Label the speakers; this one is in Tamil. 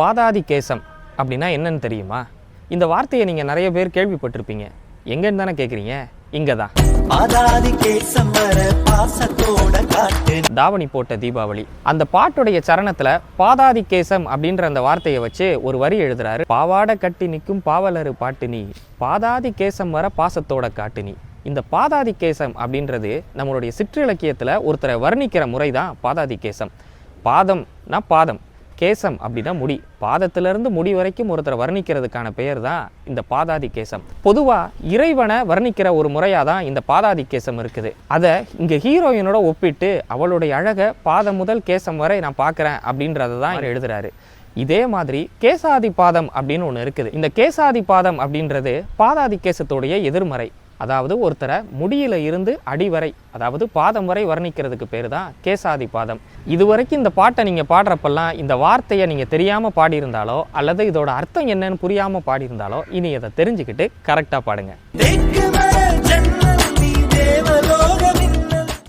Speaker 1: பாதாதி கேசம் அப்படின்னா என்னன்னு தெரியுமா? இந்த வார்த்தையை நீங்கள் நிறைய பேர் கேள்விப்பட்டிருப்பீங்க. எங்கன்னு தானே கேட்குறீங்க? இங்கே தான். தாவணி போட்ட தீபாவளி அந்த பாட்டுடைய சரணத்தில் பாதாதி கேசம் அப்படின்ற அந்த வார்த்தையை வச்சு ஒரு வரி எழுதுறாரு. பாவாடை கட்டி நிற்கும் பாவலரு பாட்டு நீ, பாதாதி கேசம் வர பாசத்தோட காட்டு நீ. இந்த பாதாதி கேசம் அப்படின்றது நம்மளுடைய சிற்றிலக்கியத்தில் ஒருத்தரை வர்ணிக்கிற முறை தான் பாதாதி கேசம். பாதம்னா பாதம், கேசம் அப்படின்னா முடி. பாதத்திலிருந்து முடி வரைக்கும் ஒருத்தரை வர்ணிக்கிறதுக்கான பெயர் தான் இந்த பாதாதி கேசம். பொதுவாக இறைவனை வர்ணிக்கிற ஒரு முறையாக தான் இந்த பாதாதி கேசம் இருக்குது. அதை இங்கே ஹீரோயினோட ஒப்பிட்டு அவளுடைய அழகை பாதம் முதல் கேசம் வரை நான் பார்க்குறேன் அப்படின்றத தான் எழுதுறாரு. இதே மாதிரி கேசாதி பாதம் அப்படின்னு ஒன்று இருக்குது. இந்த கேசாதி பாதம் அப்படின்றது பாதாதி கேசத்துடைய எதிர்மறை. அதாவது ஒருத்தரை முடியில இருந்து அடிவரை, அதாவது பாதம் வரை வர்ணிக்கிறதுக்கு பேர் தான் கேசாதி பாதம். இதுவரைக்கும் இந்த பாட்டை நீங்கள் பாடுறப்பெல்லாம் இந்த வார்த்தையை நீங்கள் தெரியாமல் பாடியிருந்தாலோ அல்லது இதோட அர்த்தம் என்னன்னு புரியாமல் பாடியிருந்தாலோ இனி அதை தெரிஞ்சுக்கிட்டு கரெக்டாக பாடுங்க.